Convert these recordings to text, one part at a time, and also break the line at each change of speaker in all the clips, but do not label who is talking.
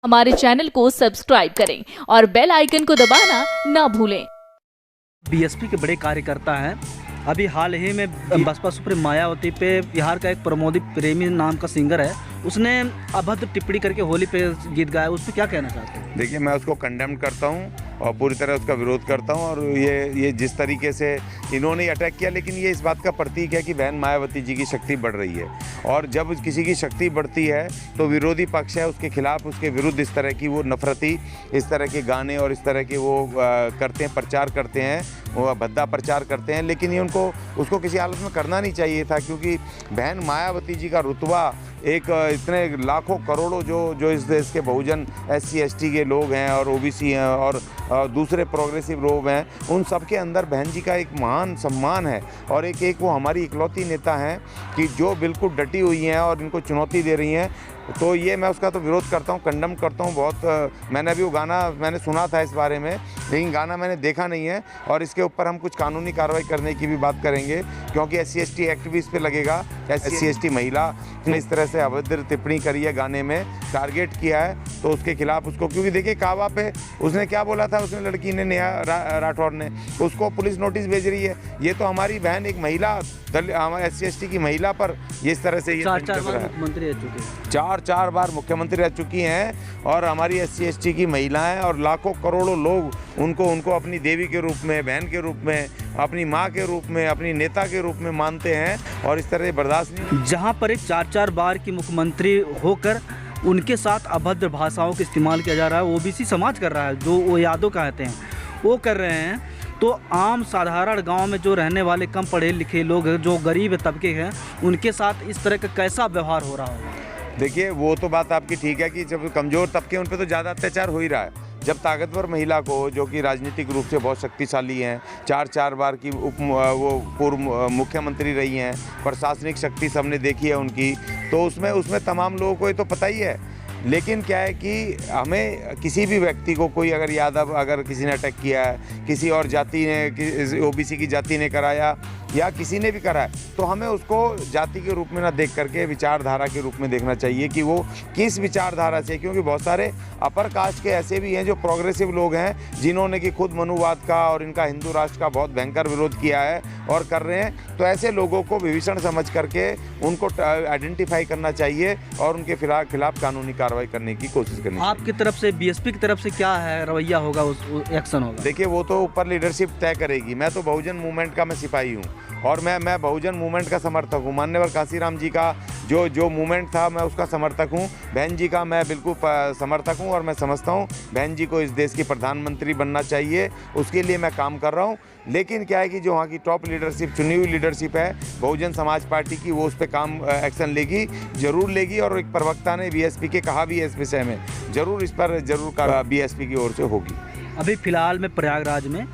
हमारे चैनल को सब्सक्राइब करें और बेल आइकन को दबाना ना भूलें।
बीएसपी के बड़े कार्यकर्ता हैं। अभी हाल ही में बसपा सुप्रीमो मायावती पे बिहार का एक प्रमोदित प्रेमी नाम का सिंगर है, उसने अभद्र टिप्पणी करके होली पे गीत गाया, उस पर क्या कहना चाहते हैं?
देखिए, मैं उसको कंडेम करता हूँ और पूरी तरह उसका विरोध करता हूँ। और ये जिस तरीके से इन्होंने अटैक किया, लेकिन ये इस बात का प्रतीक है कि बहन मायावती जी की शक्ति बढ़ रही है। और जब किसी की शक्ति बढ़ती है तो विरोधी पक्ष है उसके खिलाफ, उसके विरुद्ध इस तरह की वो नफरती इस तरह के गाने और इस तरह के वो करते हैं, प्रचार करते हैं, वो भद्दा प्रचार करते हैं। लेकिन ये उसको किसी हालत में करना नहीं चाहिए था, क्योंकि बहन मायावती जी का रुतबा एक इतने लाखों करोड़ों जो इस देश के बहुजन SC ST के लोग हैं और OBC हैं और दूसरे प्रोग्रेसिव लोग हैं, उन सब के अंदर बहन जी का एक महान सम्मान है। और एक वो हमारी इकलौती नेता हैं कि जो बिल्कुल डटी हुई हैं और इनको चुनौती दे रही हैं। तो ये मैं उसका तो विरोध करता हूँ, कंडेम करता हूँ बहुत। मैंने अभी वो गाना मैंने सुना था इस बारे में, लेकिन गाना मैंने देखा नहीं है। और इसके ऊपर हम कुछ कानूनी कार्रवाई करने की भी बात करेंगे, क्योंकि SC ST एक्ट भी इस पर लगेगा। SC ST महिला ने इस तरह से अभद्र टिप्पणी करी है, गाने में टारगेट किया है, तो उसके खिलाफ उसको, क्योंकि देखिए कावा पे उसने क्या बोला था, उसने लड़की ने, नेहा राठौर ने, उसको पुलिस नोटिस भेज रही है। ये तो हमारी बहन एक महिला SC ST की महिला पर ये इस तरह से ये
मुख्यमंत्री रह चुके हैं,
चार बार मुख्यमंत्री रह चुकी हैं। और हमारी SC ST की महिलाएं और लाखों करोड़ों लोग उनको अपनी देवी के रूप में, बहन के रूप में, अपनी माँ के रूप में, अपनी नेता के रूप में मानते हैं। और इस तरह बर्दाश्त नहीं।
जहाँ पर एक 4 बार की मुख्यमंत्री होकर उनके साथ अभद्र भाषाओं का इस्तेमाल किया जा रहा है, OBC समाज कर रहा है, जो वो यादव कहते हैं वो कर रहे हैं, तो आम साधारण गांव में जो रहने वाले कम पढ़े लिखे लोग हैं, जो गरीब तबके हैं, उनके साथ इस तरह का कैसा व्यवहार हो रहा होगा?
देखिए, वो तो बात आपकी ठीक है कि जब कमज़ोर तबके उन पर तो ज़्यादा अत्याचार हो ही रहा है। जब ताकतवर महिला को, जो कि राजनीतिक रूप से बहुत शक्तिशाली हैं, 4 बार की वो पूर्व मुख्यमंत्री रही हैं, प्रशासनिक शक्ति सबने देखी है उनकी, तो उसमें तमाम लोगों को ये तो पता ही है। लेकिन क्या है कि हमें किसी भी व्यक्ति को, कोई अगर यादव अगर किसी ने अटैक किया है, किसी और जाति ने, OBC की जाति ने कराया या किसी ने भी करा है, तो हमें उसको जाति के रूप में ना देख करके विचारधारा के रूप में देखना चाहिए कि वो किस विचारधारा से। क्योंकि बहुत सारे अपर कास्ट के ऐसे भी हैं जो प्रोग्रेसिव लोग हैं, जिन्होंने कि खुद मनुवाद का और इनका हिंदू राष्ट्र का बहुत भयंकर विरोध किया है और कर रहे हैं। तो ऐसे लोगों को विभीषण समझ करके उनको आइडेंटिफाई करना चाहिए और उनके खिलाफ कानूनी कार्रवाई करने की कोशिश करनी चाहिए।
आपकी तरफ से, BSP की तरफ से क्या है रवैया होगा, उस एक्शन होगा?
देखिए, वो तो ऊपर लीडरशिप तय करेगी। मैं तो बहुजन मूवमेंट का मैं सिपाही हूँ और मैं बहुजन मूवमेंट का समर्थक हूँ। माननीय कांशीराम जी का जो मूवमेंट था, मैं उसका समर्थक हूँ। बहन जी का मैं बिल्कुल समर्थक हूँ और मैं समझता हूँ बहन जी को इस देश की प्रधानमंत्री बनना चाहिए, उसके लिए मैं काम कर रहा हूँ। लेकिन क्या है कि जो वहाँ की टॉप लीडरशिप, चुनी हुई लीडरशिप है बहुजन समाज पार्टी की, वो उस पर काम एक्शन लेगी, जरूर लेगी। और एक प्रवक्ता ने BSP के कहा भी है इस विषय में, जरूर इस पर BSP की ओर से होगी।
अभी फिलहाल में प्रयागराज में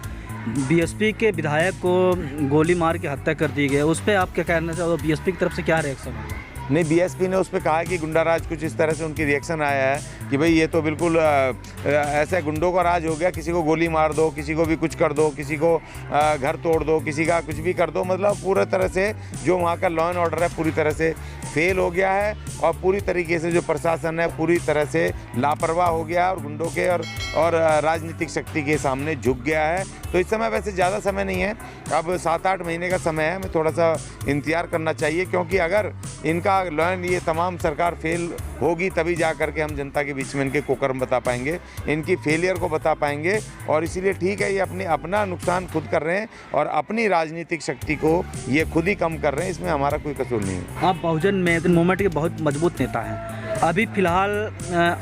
BSP के विधायक को गोली मार के हत्या कर दी गई, उस पर आप क्या कहना चाहोगे? BSP की तरफ से क्या रिएक्शन होगा?
नहीं, BSP ने उस पर कहा है कि गुंडाराज, कुछ इस तरह से उनकी रिएक्शन आया है कि भाई ये तो बिल्कुल ऐसे गुंडों का राज हो गया, किसी को गोली मार दो, किसी को भी कुछ कर दो, किसी को घर तोड़ दो, किसी का कुछ भी कर दो। मतलब पूरी तरह से जो वहाँ का लॉ एंड ऑर्डर है पूरी तरह से फेल हो गया है और पूरी तरीके से जो प्रशासन है पूरी तरह से लापरवाह हो गया और गुंडों के और राजनीतिक शक्ति के सामने झुक गया है। तो इस समय वैसे ज़्यादा समय नहीं है, अब 7-8 महीने का समय है, हमें थोड़ा सा इंतजार करना चाहिए। क्योंकि अगर इनका ये तमाम सरकार फेल होगी, तभी जा करके हम जनता के बीच में इनके कुकर्म बता पाएंगे, इनकी फेलियर को बता पाएंगे। और इसीलिए ठीक है, ये अपना नुकसान खुद कर रहे हैं और अपनी राजनीतिक शक्ति को ये खुद ही कम कर रहे हैं, इसमें हमारा कोई कसूर नहीं है।
आप बहुजन मूवमेंट के बहुत मजबूत नेता हैं। अभी फिलहाल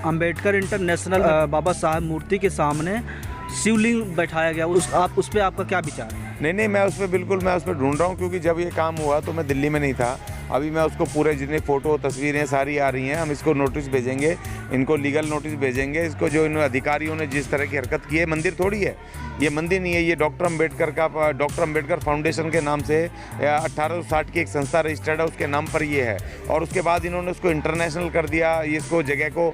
अंबेडकर इंटरनेशनल बाबा साहब मूर्ति के सामने शिवलिंग बैठाया गया, उस पर आपका क्या विचार है?
नहीं, मैं उस पर ढूंढ रहा हूँ, क्योंकि जब ये काम हुआ तो मैं दिल्ली में नहीं था। अभी मैं उसको पूरे जितने फ़ोटो तस्वीरें सारी आ रही हैं, हम इसको नोटिस भेजेंगे, इनको लीगल नोटिस भेजेंगे। इसको जो इन अधिकारियों ने जिस तरह की हरकत की है, मंदिर थोड़ी है, ये मंदिर नहीं है, ये डॉक्टर अम्बेडकर फाउंडेशन के नाम से 1860 की एक संस्था रजिस्टर्ड है, उसके नाम पर ये है। और उसके बाद इन्होंने उसको इंटरनेशनल कर दिया, इसको जगह को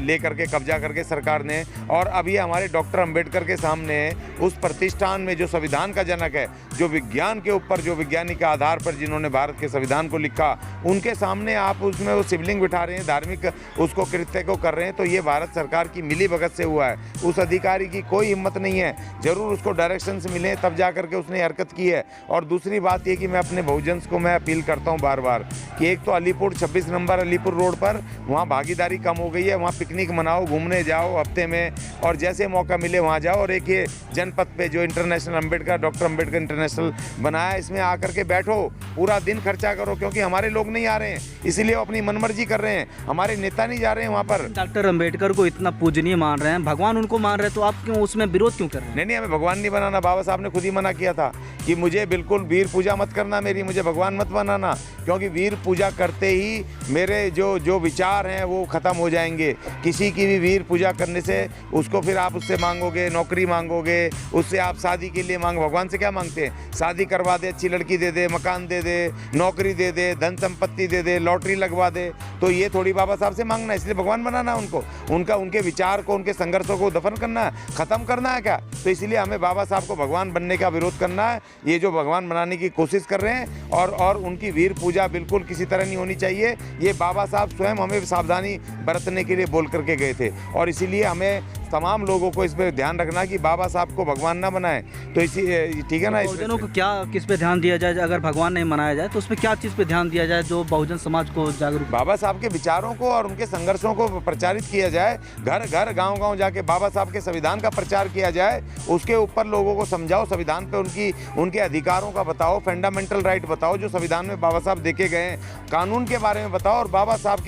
ले करके कब्जा करके सरकार ने। और अभी हमारे डॉक्टर अम्बेडकर के सामने उस प्रतिष्ठान में जो संविधान का जनक है, जो विज्ञान के ऊपर, जो वैज्ञानिक के आधार पर जिन्होंने भारत के संविधान संविधान को लिखा, उनके सामने आप उसमें वो शिवलिंग बिठा रहे हैं, धार्मिक उसको कृत्य को कर रहे हैं, तो ये भारत सरकार की मिलीभगत से हुआ है। उस अधिकारी की कोई हिम्मत नहीं है, जरूर उसको डायरेक्शंस मिले तब जा करके उसने हरकत की है। और दूसरी बात ये कि मैं अपने बहुजन्स को मैं अपील करता हूँ बार बार कि एक तो अलीपुर 26 नंबर अलीपुर रोड पर वहाँ भागीदारी कम हो गई है, वहाँ पिकनिक मनाओ, घूमने जाओ हफ्ते में, और जैसे मौका मिले वहाँ जाओ। और एक ये जनपद पे जो इंटरनेशनल डॉक्टर अम्बेडकर इंटरनेशनल बनाया, इसमें आकर के बैठो, पूरा दिन खर्चा करो, क्योंकि हमारे लोग नहीं आ रहे हैं, इसलिए वो अपनी मनमर्जी कर रहे हैं, हमारे नेता नहीं जा रहे हैं वहाँ पर।
डॉक्टर अम्बेडकर को इतना पूजनीय मान रहे हैं, भगवान उनको मान रहे हैं, तो आप क्यों उसमें विरोध क्यों कर रहे हैं?
नहीं, हमें भगवान नहीं बनाना। बाबा साहब ने खुद ही मना किया था कि मुझे बिल्कुल वीर पूजा मत करना मेरी, मुझे भगवान मत बनाना, क्योंकि वीर पूजा करते ही मेरे जो विचार हैं वो ख़त्म हो जाएंगे। किसी की भी वीर पूजा करने से उसको फिर आप उससे मांगोगे, नौकरी मांगोगे, उससे आप शादी के लिए मांगो। भगवान से क्या मांगते हैं? शादी करवा दे, अच्छी लड़की दे दे, मकान दे दे, नौकरी दे दे, धन संपत्ति दे दे, लॉटरी लगवा दे। तो ये थोड़ी बाबा साहब से मांगना है, इसलिए भगवान बनाना उनको, उनके विचार को, उनके संघर्षों को दफन करना है, ख़त्म करना है क्या? तो इसलिए हमें बाबा साहब को भगवान बनने का विरोध करना है। ये जो भगवान बनाने की कोशिश कर रहे हैं, और उनकी वीर पूजा बिल्कुल किसी तरह नहीं होनी चाहिए। ये बाबा साहब स्वयं हमें सावधानी बरतने के लिए बोल करके गए थे, और इसीलिए हमें तमाम लोगों को इस पर ध्यान रखना कि बाबा साहब को भगवान ना बनाएं। तो इसी ठीक है ना,
बहुजनों को क्या किस पे ध्यान दिया जाए? अगर भगवान नहीं मनाया जाए तो उस पर क्या चीज़ पे ध्यान दिया जाए जो बहुजन समाज को जागरूक?
बाबा साहब के विचारों को और उनके संघर्षों को प्रचारित किया जाए, घर घर गांव गांव जाके बाबा साहब के संविधान का प्रचार किया जाए, उसके ऊपर लोगों को समझाओ, संविधान पे उनके अधिकारों का बताओ, फंडामेंटल राइट बताओ जो संविधान में बाबा साहब देखे गए हैं, कानून के बारे में बताओ, और बाबा साहब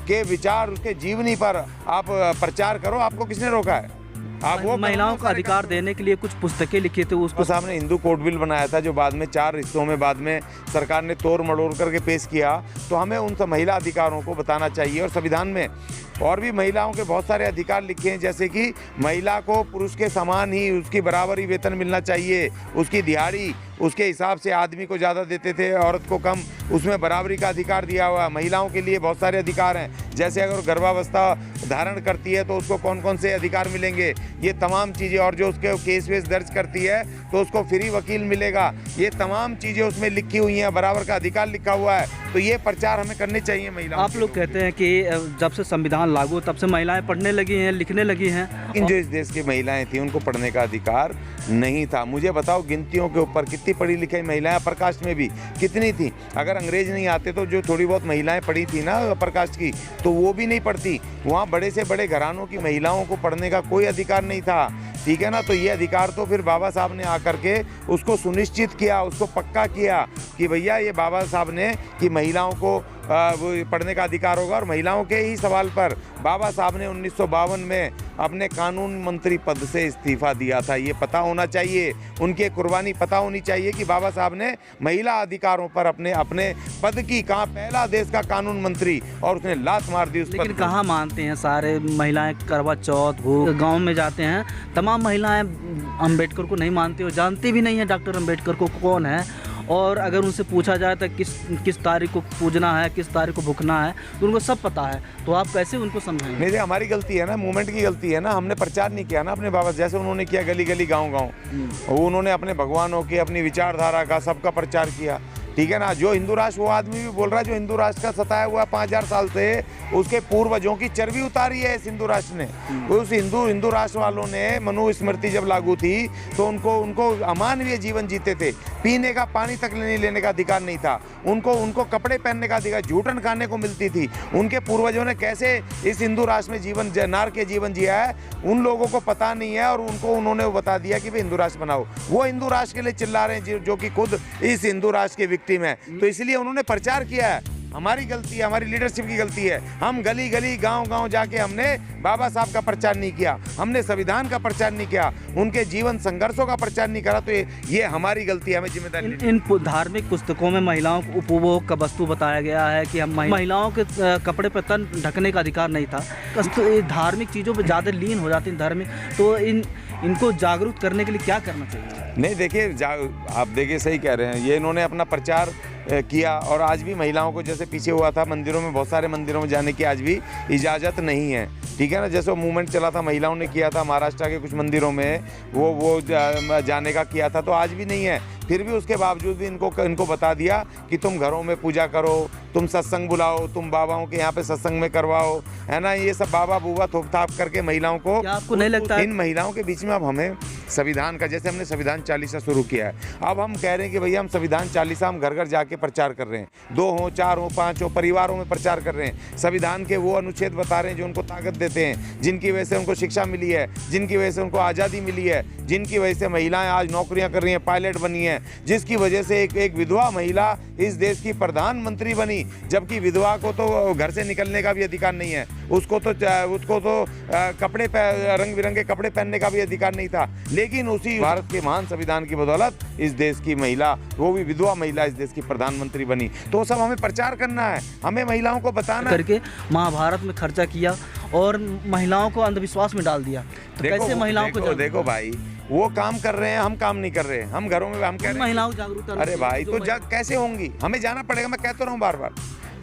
के विचार, उसके जीवनी पर आप प्रचार करो। आपको किसने रोका है? आप वो
महिलाओं का अधिकार देने के लिए कुछ पुस्तकें लिखी थी, उसको
साहब ने हिंदू कोड बिल बनाया था, जो बाद में 4 हिस्सों में बाद में सरकार ने तोड़ मड़ोड़ करके पेश किया। तो हमें उन सब महिला अधिकारों को बताना चाहिए। और संविधान में और भी महिलाओं के बहुत सारे अधिकार लिखे हैं, जैसे कि महिला को पुरुष के समान ही उसकी बराबरी वेतन मिलना चाहिए, उसकी दिहाड़ी उसके हिसाब से आदमी को ज़्यादा देते थे, औरत को कम, उसमें बराबरी का अधिकार दिया हुआ है। महिलाओं के लिए बहुत सारे अधिकार हैं, जैसे अगर गर्भावस्था धारण करती है तो उसको कौन कौन से अधिकार मिलेंगे, ये तमाम चीज़ें। और जो उसके केस वेस दर्ज करती है तो उसको फ्री वकील मिलेगा, ये तमाम चीज़ें उसमें लिखी हुई हैं, बराबर का अधिकार लिखा हुआ है। तो ये प्रचार हमें करने चाहिए महिलाओं।
आप लोग कहते हैं कि जब से संविधान लागू तब से महिलाएं पढ़ने लगी हैं, लिखने लगी हैं,
लेकिन जो इस देश की महिलाएं थी उनको पढ़ने का अधिकार नहीं था। मुझे बताओ गिनतियों के ऊपर कितनी पढ़ी लिखी महिलाएं अपर कास्ट में भी कितनी थी? अगर अंग्रेज नहीं आते तो जो थोड़ी बहुत महिलाएं पढ़ी थी ना अपर कास्ट की, तो वो भी नहीं पढ़ती। वहाँ बड़े से बड़े घरानों की महिलाओं को पढ़ने का कोई अधिकार नहीं था, ठीक है ना। तो ये अधिकार तो फिर बाबा साहब ने आकर के उसको सुनिश्चित किया, उसको पक्का किया कि भैया ये बाबा साहब ने कि महिलाओं को पढ़ने का अधिकार होगा। और महिलाओं के ही सवाल पर बाबा साहब ने 1952 में अपने कानून मंत्री पद से इस्तीफा दिया था। ये पता होना चाहिए, उनकी कुर्बानी पता होनी चाहिए कि बाबा साहब ने महिला अधिकारों पर अपने पद की कहा, पहला देश का कानून मंत्री, और उसने लात मार दी उस
लेकिन कहाँ मानते हैं सारे महिलाएं? करवा चौथ भूख गाँव में जाते हैं, तमाम महिलाएं अम्बेडकर को नहीं मानती और जानती भी नहीं है डॉक्टर अम्बेडकर को कौन है। और अगर उनसे पूछा जाए तो किस तारीख को पूजना है, किस तारीख को भुगना है, तो उनको सब पता है। तो आप कैसे उनको समझाएंगे?
नहीं, हमारी गलती है ना, मूवमेंट की गलती है ना। हमने प्रचार नहीं किया ना अपने बाबा, जैसे उन्होंने किया गली गली गांव गांव। उन्होंने अपने भगवानों की, अपनी विचारधारा का, सबका प्रचार किया, ठीक है ना। जो हिंदू राष्ट्र, वो आदमी भी बोल रहा है जो हिंदू राष्ट्र का सताया हुआ 5000 साल से, उसके पूर्वजों की चर्बी उतारी है इस हिंदू राष्ट्र ने। उस हिंदू राष्ट्र वालों ने मनुस्मृति जब लागू थी तो उनको अमानवीय जीवन जीते थे, पीने का पानी तक नहीं लेने का अधिकार नहीं था, उनको कपड़े पहनने का अधिकार, जूठन खाने को मिलती थी। उनके पूर्वजों ने कैसे इस हिंदू राष्ट्र में जीवन नार के जीवन जिया है, उन लोगों को पता नहीं है। और उन्होंने बता दिया कि भाई हिंदू राष्ट्र बनाओ। वो हिंदू राष्ट्र के लिए चिल्ला रहे हैं जो कि खुद इस हिंदू राष्ट्र के विक्टिम है। तो इसलिए उन्होंने प्रचार किया है। हमारी गलती है, हमारी लीडरशिप की गलती है। हम गली गली गांव गांव जाके हमने बाबा साहब का प्रचार नहीं किया, हमने संविधान का प्रचार नहीं किया, उनके जीवन संघर्षों का प्रचार नहीं करा। तो ये हमारी गलती है, हमें जिम्मेदारी।
इन धार्मिक पुस्तकों में महिलाओं को उपभोग का वस्तु बताया गया है कि हम महिलाओं के कपड़े पर तन ढकने का अधिकार नहीं था। धार्मिक चीज़ों पर ज़्यादा लीन हो जाती हैं धार्मिक। तो इनको जागरूक करने के लिए क्या करना चाहिए?
नहीं देखिए, आप देखिए सही कह रहे हैं, ये इन्होंने अपना प्रचार किया और आज भी महिलाओं को जैसे पीछे हुआ था मंदिरों में, बहुत सारे मंदिरों में जाने की आज भी इजाज़त नहीं है, ठीक है ना। जैसे वो मूवमेंट चला था महिलाओं ने किया था महाराष्ट्र के कुछ मंदिरों में, वो जाने का किया था, तो आज भी नहीं है। फिर भी उसके बावजूद भी इनको बता दिया कि तुम घरों में पूजा करो, तुम सत्संग बुलाओ, तुम बाबाओं के यहाँ पे सत्संग में करवाओ, है ना। ये सब बाबा बूबा थोप थाप करके महिलाओं को,
क्या आपको नहीं लगता है
इन महिलाओं के बीच में अब हमें संविधान का, जैसे हमने संविधान चालीसा शुरू किया है, अब हम कह रहे हैं कि भैया हम संविधान चालीसा हम घर घर जाके प्रचार कर रहे हैं, 2 हो 4 हो 5 हो परिवारों में प्रचार कर रहे हैं। संविधान के वो अनुच्छेद बता रहे हैं जो उनको ताकत देते हैं, जिनकी वजह से उनको शिक्षा मिली है, जिनकी वजह से उनको आज़ादी मिली है, जिनकी वजह से महिलाएं आज नौकरियां कर रही हैं, पायलट बनी हैं, जिसकी वजह से एक विधवा महिला इस देश की प्रधानमंत्री बनी, जबकि विधवा को तो घर से निकलने का भी अधिकार नहीं है, उसको तो कपड़े रंग बिरंगे कपड़े पहनने का भी अधिकार नहीं था। लेकिन उसी भारत के महान संविधान की बदौलत इस देश की महिला, वो भी विधवा महिला, इस देश की प्रधानमंत्री बनी। तो सब हमें प्रचार करना है, हमें महिलाओं को बताना
करके महाभारत में खर्चा किया और महिलाओं को अंधविश्वास में डाल दिया। तो कैसे महिलाओं को
देखो भाई, वो काम कर रहे हैं, हम काम नहीं कर रहे हैं, हम घरों में हम कह रहे हैं
महिलाओं को जागरूक करना।
अरे भाई तो कैसे होंगी, हमें जाना पड़ेगा, मैं कहता रहा हूँ बार बार,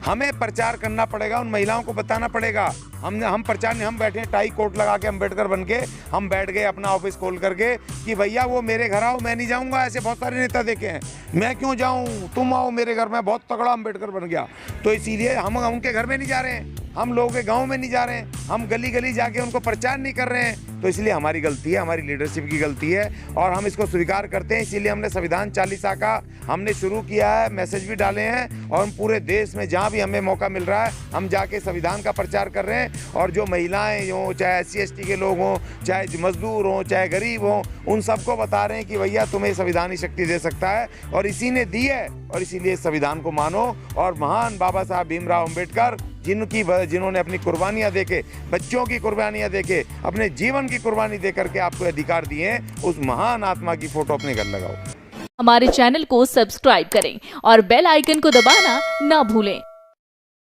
हमें प्रचार करना पड़ेगा, उन महिलाओं को बताना पड़ेगा। हम प्रचार नहीं, हम बैठे टाई कोट लगा के अम्बेडकर बन के हम बैठ गए अपना ऑफिस खोल करके कि भैया वो मेरे घर आओ, मैं नहीं जाऊंगा। ऐसे बहुत सारे नेता देखे हैं, मैं क्यों जाऊं, तुम आओ मेरे घर में, बहुत तगड़ा अम्बेडकर बन गया। तो इसीलिए हम उनके घर में नहीं जा रहे हैं, हम लोगों के गाँव में नहीं जा रहे हैं, हम गली गली जाके उनको प्रचार नहीं कर रहे हैं। तो इसलिए हमारी गलती है, हमारी लीडरशिप की गलती है और हम इसको स्वीकार करते हैं। इसीलिए हमने संविधान चालीसा का हमने शुरू किया है, मैसेज भी डाले हैं और हम पूरे देश में जहाँ भी हमें मौका मिल रहा है हम जाके संविधान का प्रचार कर रहे हैं। और जो महिलाएं हों, चाहे SC ST के लोग हों, चाहे मजदूर हों, चाहे गरीब हों, उन सबको बता रहे हैं कि भैया तुम्हें संविधान ही शक्ति दे सकता है और इसी ने दी है। और इसीलिए संविधान को मानो और महान बाबा साहब भीमराव अम्बेडकर जिन्होंने अपनी कुर्बानियां देके, बच्चों की कुर्बानियां देके, अपने जीवन की कुर्बानी दे करके आपको अधिकार दिए हैं, उस महान आत्मा की फोटो अपने घर लगाओ।
हमारे चैनल को सब्सक्राइब करें और बेल आइकन को दबाना ना भूलें।